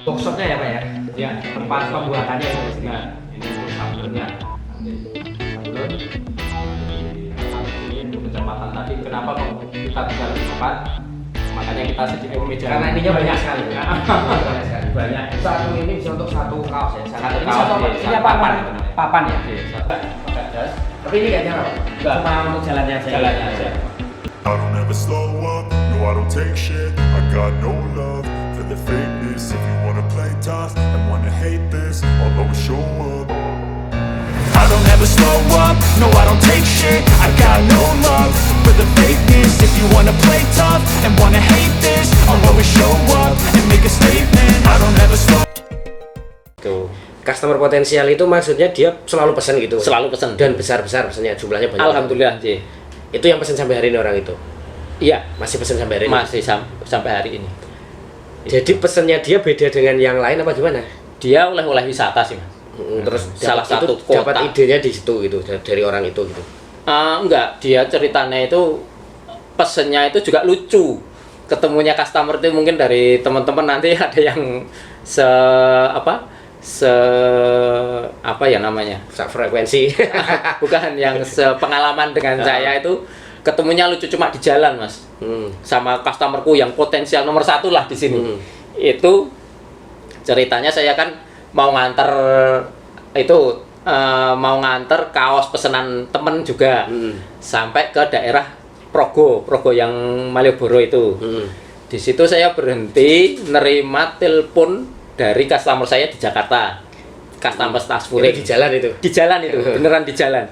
Workshopnya ya Pak ya? Ya, Tempat pembuatannya ya di sini. nah, ini untuk sablonnya. Sablon. Ini untuk kecepatan tadi. Kenapa kok kita bisa lebih cepat? Makanya kita sediakan meja. Karena ininya banyak sekali. Banyak sekali. Banyak. Satu ini bisa untuk satu kaos ya. Satu Ini kaos, satu iya, ini satu apa papan. namanya? Papan ya. Oke, pakai jas. Tapi ini kayaknya apa? Enggak. Cuma untuk jalannya aja. Jalannya aja. I don't ever slow up, no I don't take shit. I got no love for the fakeness. If you wanna play tough and wanna hate this, I'll always show up. I don't ever slow up, no I don't take shit. I got no love for the fakeness. If you wanna play tough and wanna hate this, I'll always show up and make a statement. I don't ever slow. Tuh. Customer potensial itu maksudnya dia selalu pesan gitu. Selalu pesan. Dan besar-besar pesannya, jumlahnya banyak. Alhamdulillah, Ji. Itu yang pesan sampai hari ini orang itu. Iya, Masih pesan sampai hari ini. masih sampai hari ini. Jadi pesannya dia beda dengan yang lain apa gimana? Dia oleh-oleh wisata sih, Mas. Terus Salah dapat- satu itu dapat kota. idenya di situ gitu dari orang itu gitu. Enggak, dia ceritanya itu pesennya itu juga lucu. Ketemunya customer itu mungkin dari teman-teman nanti ada yang apa ya namanya? Sak frekuensi. Bukan yang sepengalaman dengan saya itu ketemunya lucu cuma di jalan, Mas. Sama customerku yang potensial nomor 1 lah di sini. Itu ceritanya saya kan mau nganter itu mau nganter kaos pesanan temen juga sampai ke daerah Progo yang Malioboro itu. Di situ saya berhenti nerima telepon dari customer saya di Jakarta. Customer Tasfuring. Itu di jalan itu. Di jalan itu, beneran di jalan.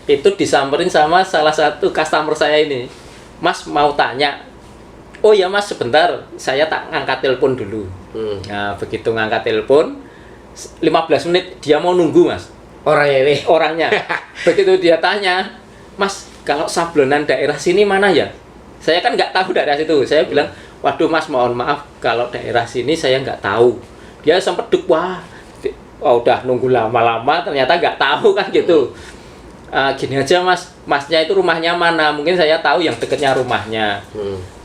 Itu disamperin sama salah satu customer saya ini. Mas mau tanya. Oh ya Mas, sebentar, saya tak ngangkat telepon dulu. Nah, begitu ngangkat telepon 15 menit dia mau nunggu, Mas. Orangnya ini. Orangnya. Begitu dia tanya, Mas, kalau sablonan daerah sini mana ya? Saya kan nggak tahu daerah situ. Saya bilang, waduh Mas, mohon maaf kalau daerah sini saya nggak tahu. Dia sempat duk, wah, udah nunggu lama-lama ternyata nggak tahu kan gitu. Gini aja Mas, Masnya itu rumahnya mana? Mungkin saya tahu yang dekatnya rumahnya.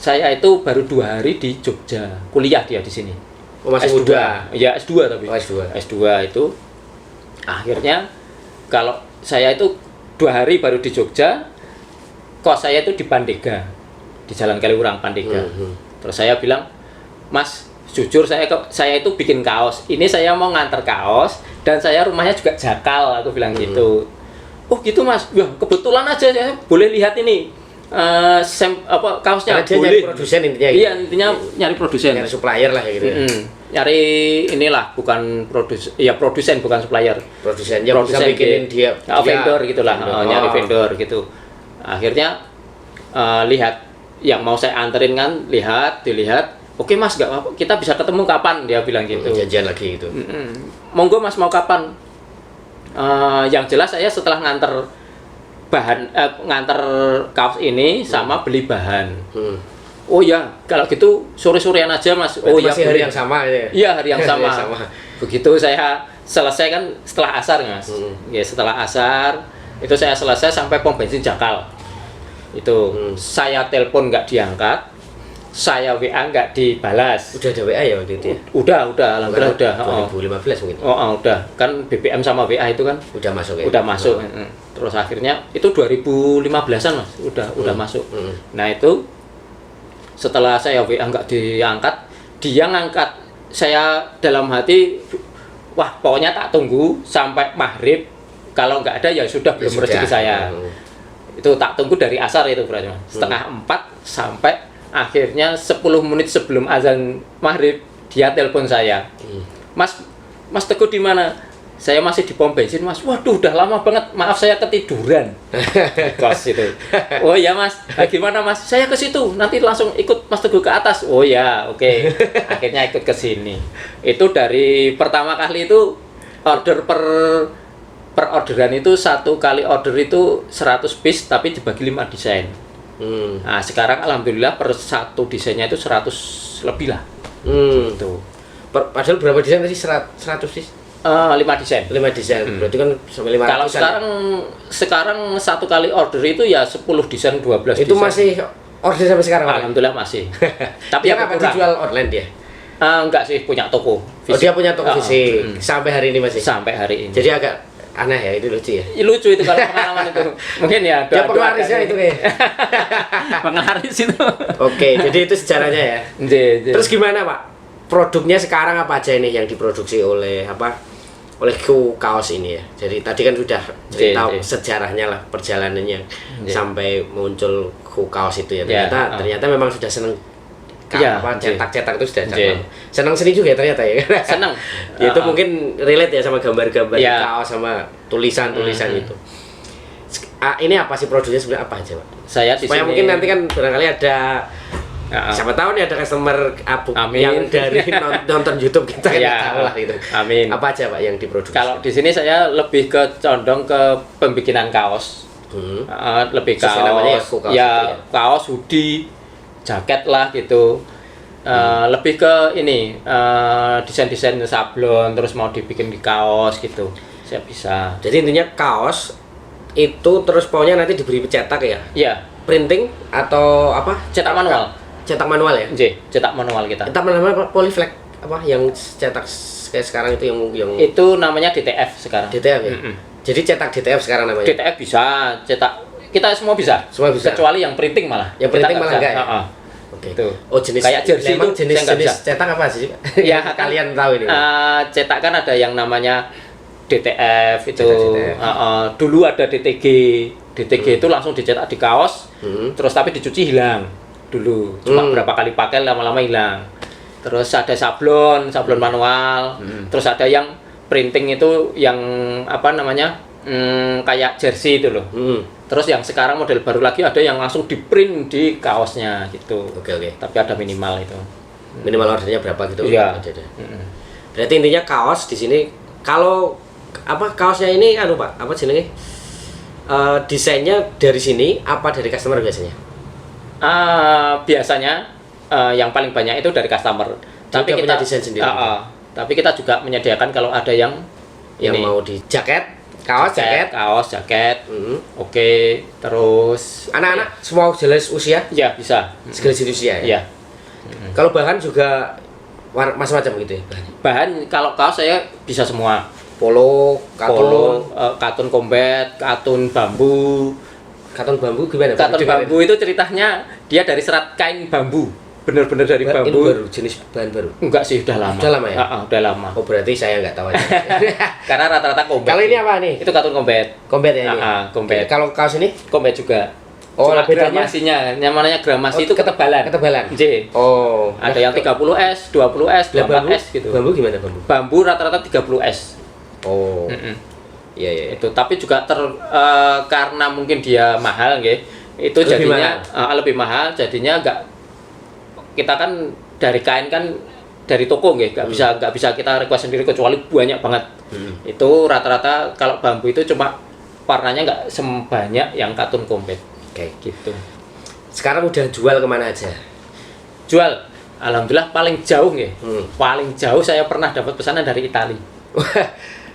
Saya itu baru 2 hari di Jogja, kuliah dia di sini. Oh, masih S2. muda. Ya S2 tapi. Oh, S2. S2 itu akhirnya kalau saya itu 2 hari baru di Jogja, kos saya itu di Pandega, di Jalan Kaliurang Pandega. Terus saya bilang, Mas, jujur saya itu bikin kaos. Ini saya mau nganter kaos dan saya rumahnya juga Jakal, aku bilang gitu. Oh gitu Mas, ya kebetulan aja saya boleh lihat ini kaosnya. Karena dia boleh. nyari produsen intinya gitu. Iya, intinya nyari produsen. Nyari supplier lah ya gitu. Nyari inilah, bukan produsen bukan supplier. Produsennya bisa bikinin dia vendor gitulah, nyari vendor gitu. Akhirnya lihat yang mau saya anterin kan, dilihat. Oke Mas, nggak apa-apa, kita bisa ketemu kapan, dia bilang gitu. Janjian lagi gitu. Monggo Mas, mau kapan? Yang jelas saya setelah nganter kaos ini sama beli bahan. Oh ya, kalau gitu sore-sorean aja Mas. Berarti oh ya, masih hari yang sama ya. Iya, hari yang sama. Sama. Begitu saya selesai kan setelah asar Mas. Ya, setelah asar itu saya selesai sampai pom bensin Jakal. Itu saya telepon nggak diangkat. Saya WA nggak dibalas. Udah ada WA ya waktu itu ya? Udah, alhamdulillah udah. 2015 mungkin. Udah. Kan BBM sama WA itu kan Udah masuk ya? udah masuk. Terus akhirnya itu 2015-an Mas, udah masuk. Nah, itu setelah saya WA nggak diangkat, dia ngangkat. Saya dalam hati, wah pokoknya tak tunggu sampai maghrib. Kalau nggak ada ya sudah, belum rezeki saya. Itu tak tunggu dari asar itu berarti Mas. Setengah 4 sampai akhirnya 10 menit sebelum azan maghrib dia telepon saya. Mas Teguh di mana? Saya masih di pom bensin Mas. Waduh, udah lama banget. Maaf saya ketiduran. Kos itu. Oh ya Mas. Nah, gimana Mas? Saya ke situ. Nanti langsung ikut Mas Teguh ke atas. Oh ya, oke. Akhirnya ikut ke sini. Itu dari pertama kali itu order per orderan itu, satu kali order itu 100 piece tapi dibagi 5 desain. Nah, sekarang alhamdulillah per satu desainnya itu 100 lebih lah. Gitu. Padahal berapa desain tadi? 100 sih? 5 desain. 5 desain. Berarti kan sampai 500. Kalau sekarang satu kali order itu ya 10 desain, 12 itu desain. masih order sampai sekarang? Alhamdulillah masih. Tapi dia yang apa dijual online dia? Enggak sih, punya toko Oh, dia punya toko Oh, fisik sampai hari ini masih. sampai hari ini. Jadi agak aneh ya, itu lucu ya. Lucu itu kalau pengalaman itu. Mungkin ya Dia penglarisnya itu kayak. penglaris itu. Oke, jadi itu sejarahnya ya. Terus gimana Pak? Produknya sekarang apa aja ini yang diproduksi oleh oleh Q Kaos ini ya. Jadi tadi kan sudah cerita sejarahnya lah, perjalanannya sampai muncul Q Kaos itu ya. Ternyata memang sudah seneng cetak-cetak itu sudah senang seni juga ya ternyata ya. Senang. Ya, itu mungkin relate ya sama gambar-gambar kaos sama tulisan-tulisan itu. Ini apa sih produksinya sebenarnya apa aja Pak? Saya di supaya sini mungkin nanti kan barangkali ada siapa tahu nih ada customer yang dari nonton YouTube kita kan tahu lah gitu. Amin. Apa aja Pak yang diproduksi? Kalau di sini saya lebih condong ke pembikinan kaos. Lebih kaos. Kaos, hoodie, jaket lah gitu. Lebih ke ini desain-desain sablon terus mau dibikin di kaos gitu. Saya bisa. Jadi intinya kaos itu terus pokoknya nanti diberi cetak ya? Iya. Printing atau apa? Cetak manual. Cetak manual ya? Cetak manual kita. Cetak manual apa? Polyflex apa yang cetak kayak sekarang itu yang itu namanya DTF sekarang. DTF ya? Jadi cetak DTF sekarang namanya? DTF bisa, cetak kita semua bisa. Semua bisa. Kecuali yang printing malah. Yang printing malah enggak ya? Oke. Oh jenis kayak jersey itu jenis cetak apa sih? Ya kalian tahu ini. Cetak kan ada yang namanya DTF itu. Dulu ada DTG. DTG itu langsung dicetak di kaos. Terus tapi dicuci hilang dulu. Cuma berapa kali pakai lama-lama hilang. Terus ada sablon manual. Terus ada yang printing itu yang apa namanya? Kayak jersey itu loh. Terus yang sekarang model baru lagi ada yang langsung di print di kaosnya gitu. Oke. Tapi ada minimal itu. Minimal ordernya berapa gitu? Iya. Berarti intinya kaos di sini kalau kaosnya ini Pak, apa jenenge? Desainnya dari sini apa dari customer biasanya? Biasanya yang paling banyak itu dari customer. Tapi kita punya desain sendiri. Tapi kita juga menyediakan kalau ada yang mau di jaket. Kaos, jaket. Oke, terus anak-anak semua jelas usia? Ya, bisa. Segala jenis usia ya? Iya. Kalau bahan juga macam-macam gitu ya? Bahan kalau kaos saya bisa semua. Polo, katun combat, katun bambu. Katun bambu gimana? Katun bambu itu ceritanya dia dari serat kain bambu. Bener-bener dari bambu. Ini baru jenis bahan baru? Enggak sih, udah lama. Udah lama ya? Udah lama. Oh berarti saya nggak tahu aja. Karena rata-rata combat. Kalau ini apa nih? Itu katun combat. Combat ya ini? Combat. Kalau kaos ini? Combat juga. Oh, bedanya? Gramasinya, yang namanya gramasi itu ketebalan. Ketebalan? Oh. Ada yang 30S, 20S, 24S gitu. Bambu gimana bambu? Bambu rata-rata 30S. Oh. Iya. Itu tapi juga karena mungkin dia mahal nggih. Itu lebih jadinya lebih mahal, jadinya enggak kita kan dari kain kan dari toko nggak bisa kita request sendiri kecuali banyak banget. Itu rata-rata kalau bambu itu cuma warnanya nggak sebanyak yang katun combat. Kayak gitu. Sekarang udah jual kemana aja? Jual, alhamdulillah paling jauh nggih. Paling jauh saya pernah dapat pesanan dari Italia.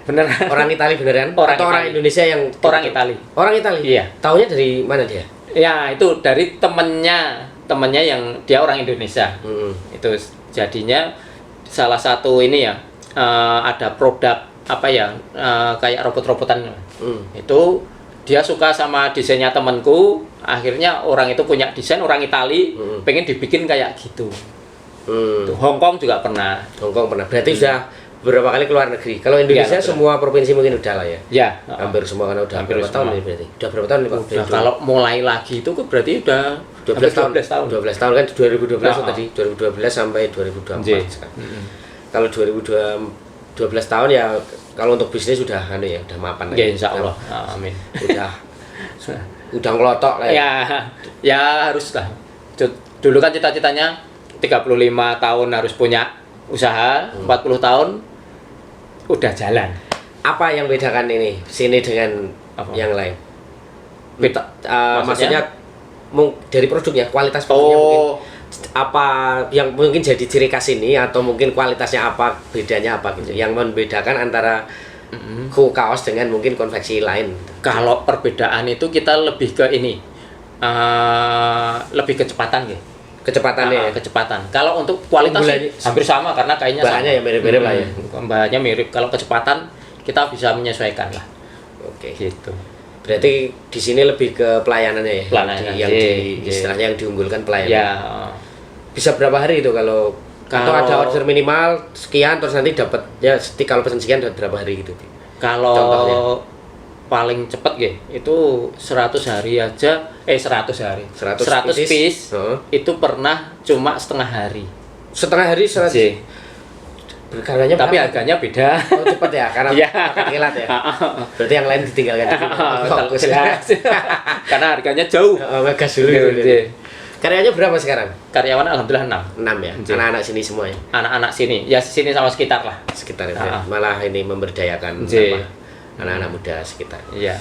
Beneran. Orang Italia beneran? Atau orang Indonesia yang orang Italia? Orang Italia. Iya. Taunya dari mana dia? Ya itu dari temennya yang dia orang Indonesia. Itu jadinya salah satu ini ya ada produk apa ya kayak robot-robotan. Itu dia suka sama desainnya temanku, akhirnya orang itu punya desain orang Itali, pengen dibikin kayak gitu. Tuh, Hong Kong juga pernah. Hong Kong pernah. Berarti sudah beberapa kali keluar negeri. Kalau Indonesia ya, semua provinsi mungkin udah lah ya. Ya, hampir semua karena udah hampir berapa tahun ini berarti? Udah berapa tahun nih Pak? Udah, kalau mulai lagi itu berarti udah 12 tahun. 12 tahun kan 2012 tadi, 2012 sampai 2024 sekarang. Kalau 2012 tahun ya kalau untuk bisnis sudah ya udah mapan ya, insya Allah. Amin. Udah ngelotok lah ya. Ya harus lah. Dulu kan cita-citanya 35 tahun harus punya usaha, 40 tahun udah jalan. Apa yang bedakan ini sini dengan yang lain? Maksudnya dari produknya, kualitas produknya mungkin apa yang mungkin jadi ciri khas ini atau mungkin kualitasnya apa, bedanya apa gitu yang membedakan antara kaos dengan mungkin konveksi lain. Kalau perbedaan itu kita lebih ke ini lebih kecepatan gitu. Kecepatannya. Kecepatan. Kalau untuk kualitas Unggulannya hampir sama karena kayaknya bahannya ya mirip-mirip lah ya. Bahannya mirip. Kalau kecepatan kita bisa menyesuaikan lah. Oke. Gitu. Berarti di sini lebih ke pelayanannya ya. Pelayanan, Istilahnya yang diunggulkan pelayanan. Ya. Bisa berapa hari itu kalau atau ada order minimal sekian terus nanti dapatnya kalau pesan sekian dapat berapa hari gitu. Kalau Contohnya. paling cepet itu 100 hari aja 100 hari. 100 piece itu pernah cuma setengah hari. Setengah hari 100. Harganya tapi berapa? harganya beda. Oh cepat ya karena Iya. pakai kilat ya. Berarti yang lain ditinggalkan dulu. Fokus. Jelas. Karena harganya jauh. Ngegas dulu. Karyanya berapa sekarang? Karyawan alhamdulillah 6. 6 ya. Anak-anak sini semua ya. Anak-anak sini, ya sini sama sekitar lah. Sekitar itu. Ya. Malah ini memberdayakan anak-anak muda sekitar. Iya.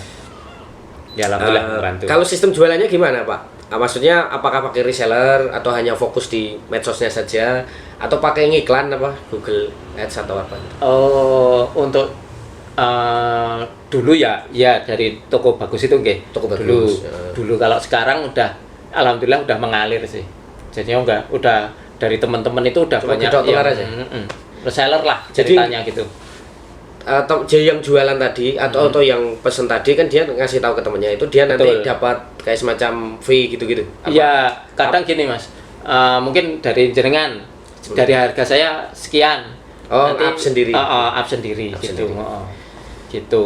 Ya alhamdulillah membantu. Kalau sistem jualannya gimana, Pak? Maksudnya apakah pakai reseller atau hanya fokus di medsosnya saja atau pakai iklan apa Google Ads atau apa? Untuk dulu ya dari toko bagus itu nggih. Toko bagus. Dulu kalau sekarang udah alhamdulillah udah mengalir sih. Jadinya udah dari teman-teman itu udah cuma banyak yang reseller lah ceritanya gitu. Atau yang jualan tadi atau yang pesen tadi kan dia ngasih tahu ke temennya itu dia nanti dapat kayak semacam fee gitu-gitu. Iya, kadang gini Mas. Mungkin dari jenengan dari harga saya sekian. Nanti up sendiri. Up sendiri gitu. Gitu.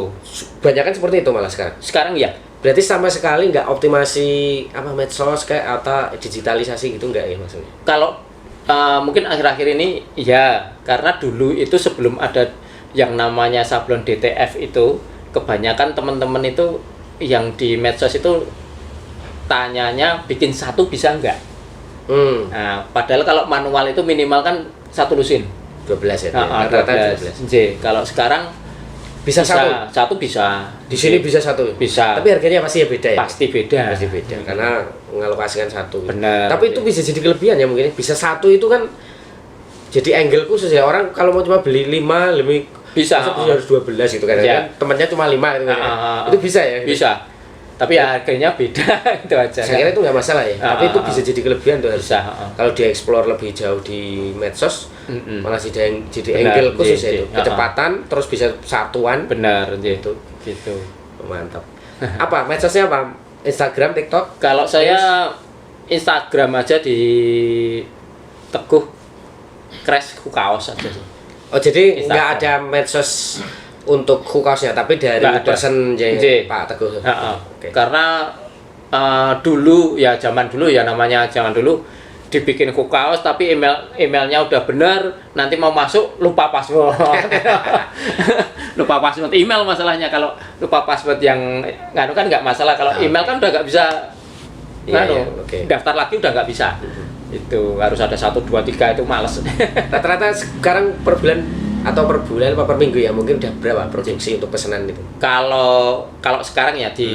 Banyak kan seperti itu malah sekarang. Sekarang ya. Berarti sama sekali nggak optimasi medsos kayak atau digitalisasi gitu nggak ya maksudnya? Kalau mungkin akhir-akhir ini ya karena dulu itu sebelum ada yang namanya sablon DTF itu kebanyakan teman-teman itu yang di medsos itu tanyanya bikin satu bisa nggak? Nah, padahal kalau manual itu minimal kan 1 lusin 12 ya. Rata-rata 12. Kalau sekarang bisa satu bisa. Di sini bisa satu. Bisa. Tapi harganya pasti ya beda ya. Pasti beda. Pasti beda karena mengalokasikan satu. Benar. Tapi itu bisa jadi kelebihan ya mungkin. Bisa satu itu kan jadi angle khusus ya. Orang kalau mau cuma beli 5 lebih bisa harus 12 gitu kan. Ya. Temannya cuma 5 gitu kan. Itu bisa ya. Bisa. Tapi ya harganya beda itu aja. Saya kira itu nggak masalah ya. Tapi itu bisa jadi kelebihan tuh. Bisa. Kalau dia-explore lebih jauh di medsos, malah jadi angle khusus ya itu. Kecepatan, terus bisa satuan. Benar, gitu. Mantap. Apa medsosnya apa? Instagram, TikTok? Kalau saya Instagram aja di Teguh Crash Kaos aja sih. Oh jadi nggak ada medsos untuk kaosnya, tapi dari person Pak Teguh. Okay. Karena dulu ya zaman dulu ya namanya zaman dulu dibikin kaos tapi emailnya udah bener, nanti mau masuk lupa password. Lupa password email masalahnya. Kalau lupa password yang kan nggak masalah, kalau email kan udah nggak bisa daftar lagi udah nggak bisa. Itu harus ada 1, 2, 3 itu males. Rata-rata sekarang per bulan atau per bulan apa per minggu ya mungkin udah berapa produksi untuk pesanan itu? Kalau sekarang ya di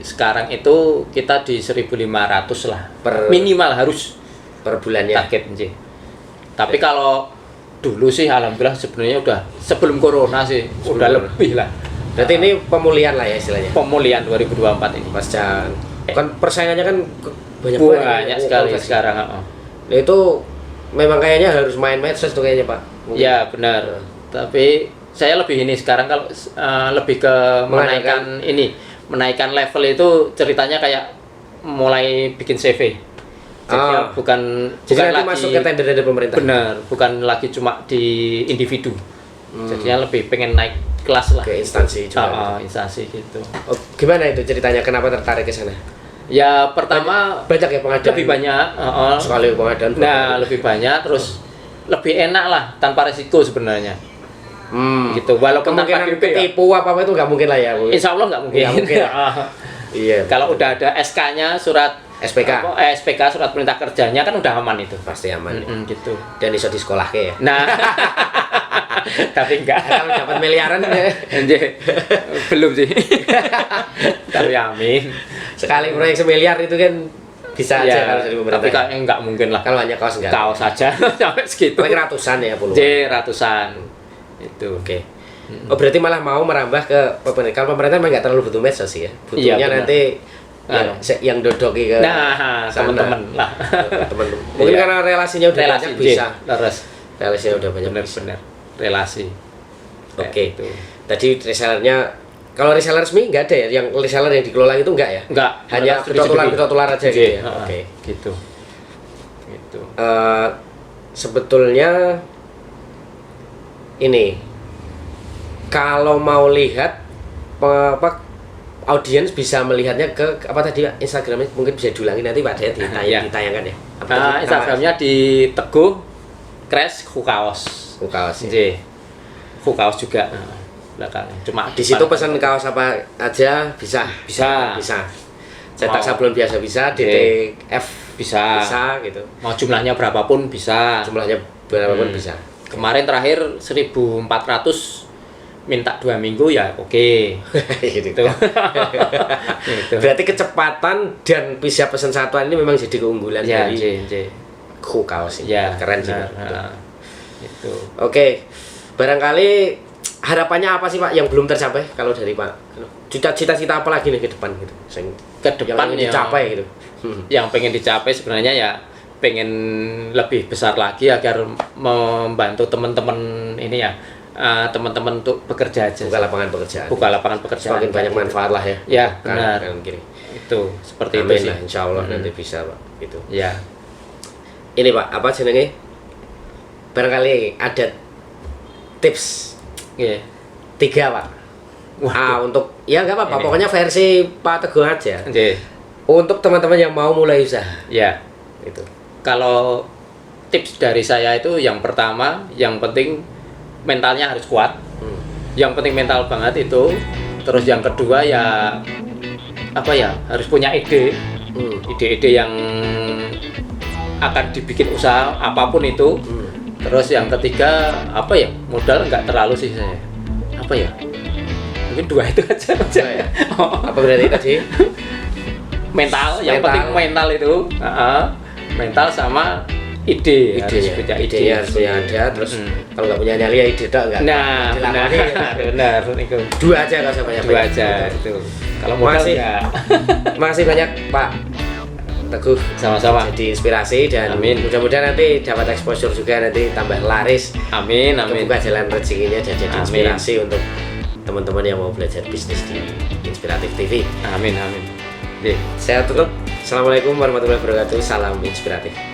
sekarang itu kita di 1.500 lah minimal harus per bulannya target sih. Tapi kalau dulu sih alhamdulillah sebenarnya udah sebelum corona sih udah lebih lah. Berarti ini pemulihan lah ya istilahnya. Pemulihan 2024 ini. Pasca kan persaingannya kan banyak sekali sekarang. Nah, itu memang kayaknya harus main medsos tuh kayaknya Pak. Mungkin. Ya benar. Tapi saya lebih ini sekarang kalau lebih ke menaikkan level itu ceritanya kayak mulai bikin CV. Jadi bukan nanti lagi masuk ke tender pemerintah. Benar, bukan lagi cuma di individu. Jadinya lebih pengen naik kelas lah ke instansi juga. Instansi gitu. Oh, gimana itu ceritanya? Kenapa tertarik ke sana? Ya pertama banyak ya pengadaan. Lebih banyak. Sekali pengadaan. Nah lebih banyak, terus lebih enak lah tanpa resiko sebenarnya. Gitu. Walaupun tanpa ketipu apa itu nggak mungkin lah ya. Insya Allah nggak mungkin. Iya. Kalau udah ada SK-nya surat SPK surat perintah kerjanya kan udah aman itu. Pasti aman. Gitu. Dan iso di sekolah ya. Nah. Tapi enggak. Kalau dapat miliaran ya. Belum sih. Tapi amin. Sekali proyek semiliar itu kan bisa aja kalau dari pemerintah. Tapi kayaknya enggak mungkin lah. Kalau hanya kaos enggak. Kaos aja sampai segitu. Paling ratusan ya puluhan. Ratusan. Itu. Oke. Oh berarti malah mau merambah ke pemerintah. Kalau pemerintah memang nggak terlalu butuh medsos sih ya. Butuhnya nanti yang dodoki ke Nah, teman-teman lah. teman-teman. Mungkin Iya. karena relasinya udah Relasi banyak bisa. terus Relasinya udah banyak bisa. benar-benar relasi. Oke. Itu. Tadi resellernya kalau reseller resmi nggak ada ya, yang reseller yang dikelola itu enggak ya? Enggak, Hanya betul-betul aja gitu ya. Oke. Gitu. Gitu. Sebetulnya ini kalau mau lihat apa audiens bisa melihatnya ke apa tadi Pak? Instagramnya mungkin bisa diulangi nanti Pak Daya Ya. ditayangkan ya. Apa tadi? Instagramnya di Teguh Crash Kaos. Kaos. Ya. Nggih. Kaos juga. Belakang. Cuma Di situ pesan kaos apa aja bisa. Bisa. Cetak Mau. sablon biasa bisa, DTF Bisa. gitu. Mau jumlahnya berapapun bisa. Jumlahnya berapapun bisa. Kemarin terakhir 1.400 minta 2 minggu ya oke. gitu. Gitu. Gitu. Berarti kecepatan dan bisa pesan satuan ini memang jadi keunggulan Ya, dari J. kaos ini. Ya, Keren sih. benar. Pak. Nah, itu. Oke, barangkali harapannya apa sih Pak yang belum tercapai kalau dari Pak? Cita-cita apa lagi nih ke depan gitu? Ke Yang depan ingin dicapai gitu. Yang pengen dicapai sebenarnya ya pengen lebih besar lagi agar membantu teman-teman ini ya teman-teman untuk bekerja aja. Buka lapangan pekerjaan. Buka lapangan pekerjaan. Semakin banyak manfaat lah ya. Ya, untuk benar. kanan kiri. Itu seperti Amin itu lah, sih. insya Allah nanti bisa Pak. Gitu. Ya. Ini Pak, apa jenenge? Barangkali ada tips Oke. 3 Pak. Untuk ya nggak apa-apa, Ini. pokoknya versi Pak Teguh aja. Oke. Untuk teman-teman yang mau mulai usaha, Ya. itu. Kalau tips dari saya itu yang pertama, yang penting mentalnya harus kuat. Yang penting mental banget itu. Terus yang kedua ya apa ya? Harus punya ide. Ide-ide yang akan dibikin usaha apapun itu. Terus yang ketiga apa ya? Modal nggak terlalu sih saya. Apa ya? Mungkin 2 itu aja. Ya. Apa berarti tadi? Mental, yang Mental. penting mental itu. Mental sama ide. Harus punya ide. Idenya harus punya ada, terus kalau nggak punya nyali ya ide tak nggak. Nah, benar, benar itu. 2 aja nggak usah banyak. 2 aja itu. Kalau modal Masih. ya Makasih banyak Pak Teguh. sama-sama. Jadi inspirasi dan Amin. mudah-mudahan nanti dapat exposure juga, nanti tambah laris. Amin, amin. Buka jalan rezekinya dan jadi Amin. inspirasi untuk teman-teman yang mau belajar bisnis di Inspiratif TV. Amin, amin. Oke. Saya tutup. Assalamualaikum warahmatullahi wabarakatuh. Salam inspiratif.